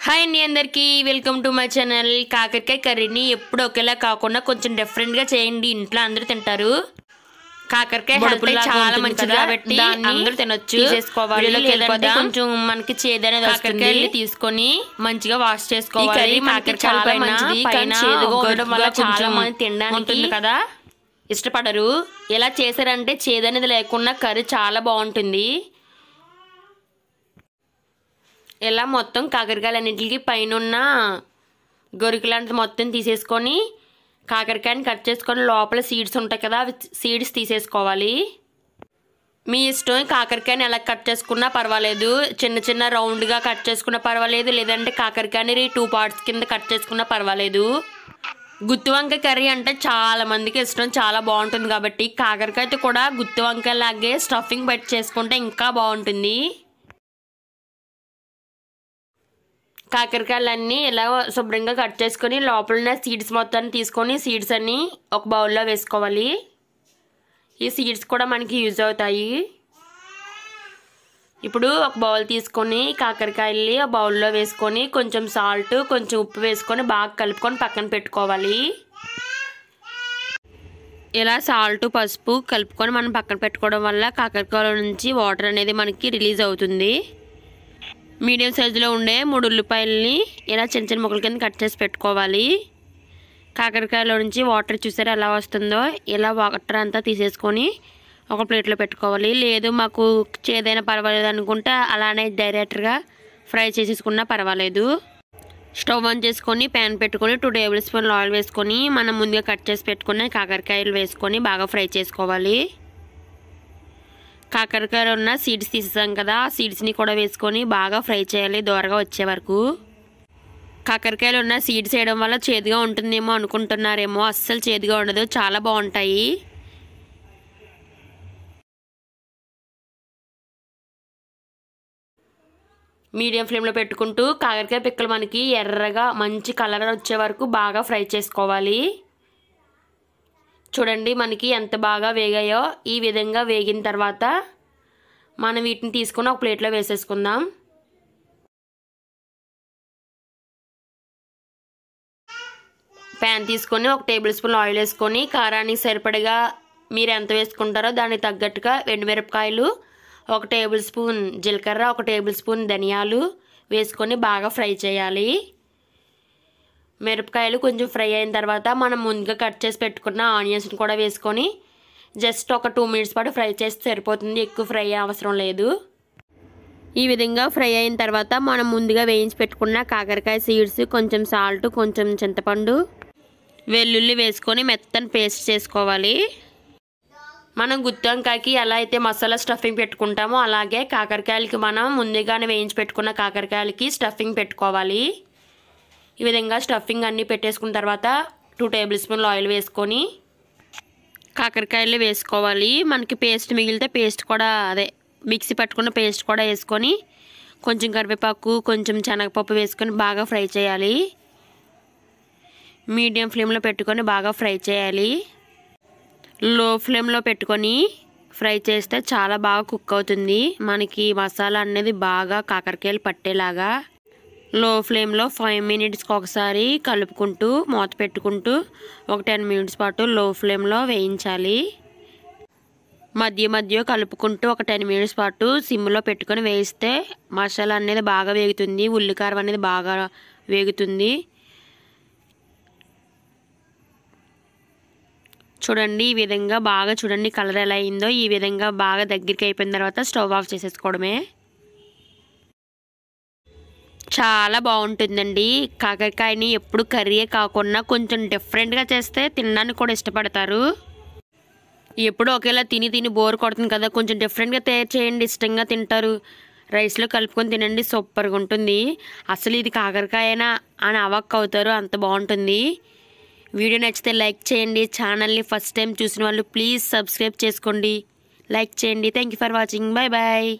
Hi అండి అందరికీ welcome to my channel. కాకరకాయ కర్రీని ఎప్పుడు ఒకేలా కాకుండా కొంచెం డిఫరెంట్గా చేయండి. ఇంట్లో అందరూ తింటారు. కాకరకాయ హెల్త్ చాలా మంచిది కాబట్టి అందరూ తినొచ్చు. చేసుకోవాలి లేదంటే కొంచెం మనకి చేదనేది కాకరకాయలు తీసుకొని మంచిగా వాష్ చేసుకోవాలి. కాకరకాయ మంచిది పైన ఉండడం వల్ల చాలా మంది తినడానికి కదా ఇష్టపడరు. ఎలా చేశారంటే చేదనేది లేకుండా కర్రీ చాలా బాగుంటుంది. ఇలా మొత్తం కాకరకాయలన్నింటికి పైన ఉన్న గొరికలాంటిది మొత్తం తీసేసుకొని కాకరకాయని కట్ చేసుకొని లోపల సీడ్స్ ఉంటాయి కదా అవి సీడ్స్ తీసేసుకోవాలి. మీ ఇష్టం కాకరకాయని ఎలా కట్ చేసుకున్నా పర్వాలేదు. చిన్న చిన్న రౌండ్గా కట్ చేసుకున్నా పర్వాలేదు, లేదంటే కాకరకాయని 2 పార్ట్స్ కింద కట్ చేసుకున్నా పర్వాలేదు. గుత్తి వంకాయ కర్రీ అంటే చాలా మందికి ఇష్టం, చాలా బాగుంటుంది. కాబట్టి కాకరకాయతో కూడా గుత్తి వంకాయ లాగే స్టఫింగ్ పెట్టి చేసుకుంటే ఇంకా బాగుంటుంది. కాకరకాయలన్నీ ఇలా శుభ్రంగా కట్ చేసుకొని లోపల ఉన్న సీడ్స్ మొత్తాన్ని తీసుకొని సీడ్స్ అన్నీ ఒక బౌల్లో వేసుకోవాలి. ఈ సీడ్స్ కూడా మనకి యూజ్ అవుతాయి. ఇప్పుడు ఒక బౌల్ తీసుకొని కాకరకాయల్ని ఆ బౌల్లో వేసుకొని కొంచెం సాల్ట్ కొంచెం ఉప్పు వేసుకొని బాగా కలుపుకొని పక్కన పెట్టుకోవాలి. ఇలా సాల్ట్ పసుపు కలుపుకొని మనం పక్కన పెట్టుకోవడం వల్ల కాకరకాయల నుంచి వాటర్ అనేది మనకి రిలీజ్ అవుతుంది. మీడియం సైజులో ఉండే 3 ఉల్లిపాయలని ఇలా చిన్న చిన్న ముక్కల కింద కట్ చేసి పెట్టుకోవాలి. కాకరకాయలో నుంచి వాటర్ చూసారా ఎలా వస్తుందో, ఇలా వాటర్ అంతా తీసేసుకొని ఒక ప్లేట్లో పెట్టుకోవాలి. లేదు మాకు చేదైనా పర్వాలేదు అనుకుంటే అలానే డైరెక్ట్గా ఫ్రై చేసేసుకున్నా పర్వాలేదు. స్టవ్ ఆన్ చేసుకొని ప్యాన్ పెట్టుకొని 2 టేబుల్ స్పూన్లు ఆయిల్ వేసుకొని మనం ముందుగా కట్ చేసి పెట్టుకున్న కాకరకాయలు వేసుకొని బాగా ఫ్రై చేసుకోవాలి. కాకరకాయలో ఉన్న సీడ్స్ తీసేసాం కదా, ఆ సీడ్స్ని కూడా వేసుకొని బాగా ఫ్రై చేయాలి దోరగా వచ్చే వరకు. కాకరకాయలు ఉన్న సీడ్స్ వేయడం వల్ల చేదుగా ఉంటుందేమో అనుకుంటున్నారేమో, అస్సలు చేదుగా ఉండదు, చాలా బాగుంటాయి. మీడియం ఫ్లేమ్లో పెట్టుకుంటూ కాకరకాయ పిక్కలు మనకి ఎర్రగా మంచి కలర్ వచ్చే వరకు బాగా ఫ్రై చేసుకోవాలి. చూడండి మనకి ఎంత బాగా వేగాయో. ఈ విధంగా వేగిన తర్వాత మనం వీటిని తీసుకొని ఒక ప్లేట్లో వేసేసుకుందాం. ప్యాన్ తీసుకొని 1 టేబుల్ స్పూన్ ఆయిల్ వేసుకొని కారానికి సరిపడగా మీరు ఎంత వేసుకుంటారో దానికి తగ్గట్టుగా ఎండుమిరపకాయలు, 1 టేబుల్ స్పూన్ జీలకర్ర, 1 టేబుల్ స్పూన్ ధనియాలు వేసుకొని బాగా ఫ్రై చేయాలి. మిరపకాయలు కొంచెం ఫ్రై అయిన తర్వాత మనం ముందుగా కట్ చేసి పెట్టుకున్న ఆనియన్స్ని కూడా వేసుకొని జస్ట్ ఒక 2 మినిట్స్ పాటు ఫ్రై చేస్తే సరిపోతుంది, ఎక్కువ ఫ్రై అవసరం లేదు. ఈ విధంగా ఫ్రై అయిన తర్వాత మనం ముందుగా వేయించి పెట్టుకున్న కాకరకాయ సీడ్స్, కొంచెం సాల్ట్, కొంచెం చింతపండు, వెల్లుల్లి వేసుకొని మెత్తని పేస్ట్ చేసుకోవాలి. మనం గుత్తి వంకాయకి ఎలా అయితే మసాలా స్టఫింగ్ పెట్టుకుంటామో అలాగే కాకరకాయలకి మనం ముందుగానే వేయించి పెట్టుకున్న కాకరకాయలకి స్టఫింగ్ పెట్టుకోవాలి. ఈ విధంగా స్టఫింగ్ అన్నీ పెట్టేసుకున్న తర్వాత 2 టేబుల్ స్పూన్లు ఆయిల్ వేసుకొని కాకరకాయలు వేసుకోవాలి. మనకి పేస్ట్ మిగిలితే పేస్ట్ కూడా అదే మిక్సీ పట్టుకున్న పేస్ట్ కూడా వేసుకొని కొంచెం కరివేపాకు, కొంచెం శనగపప్పు వేసుకొని బాగా ఫ్రై చేయాలి. మీడియం ఫ్లేమ్లో పెట్టుకొని బాగా ఫ్రై చేయాలి. లో ఫ్లేమ్లో పెట్టుకొని ఫ్రై చేస్తే చాలా బాగా కుక్ అవుతుంది. మనకి మసాలా అనేది బాగా కాకరకాయలు పట్టేలాగా లో ఫ్లేమ్లో 5 మినిట్స్కి ఒకసారి కలుపుకుంటూ మూత పెట్టుకుంటూ ఒక 10 మినిట్స్ పాటు లో ఫ్లేమ్లో వేయించాలి. మధ్య మధ్య కలుపుకుంటూ ఒక 10 మినిట్స్ పాటు సిమ్లో పెట్టుకొని వేయిస్తే మసాలా అనేది బాగా వేగుతుంది, ఉల్లికారం అనేది బాగా వేగుతుంది. చూడండి ఈ విధంగా బాగా చూడండి కలర్ ఎలా అయిందో. ఈ విధంగా బాగా దగ్గరికి అయిపోయిన తర్వాత స్టవ్ ఆఫ్ చేసేసుకోవడమే. చాలా బాగుంటుందండి. కాకరకాయని ఎప్పుడు కర్రీయే కాకుండా కొంచెం డిఫరెంట్గా చేస్తే తినడానికి కూడా ఇష్టపడతారు. ఎప్పుడు ఒకేలా తిని బోర్ కొడుతుంది కదా, కొంచెం డిఫరెంట్గా తయారు చేయండి, ఇష్టంగా తింటారు. రైస్లో కలుపుకొని తినండి, సూపర్గా ఉంటుంది. అసలు ఇది కాకరకాయనా అని అవాక్ అవుతారు, అంత బాగుంటుంది. వీడియో నచ్చితే లైక్ చేయండి. ఛానల్ని ఫస్ట్ టైం చూసిన వాళ్ళు ప్లీజ్ సబ్స్క్రైబ్ చేసుకోండి, లైక్ చేయండి. Thank you for watching. Bye bye.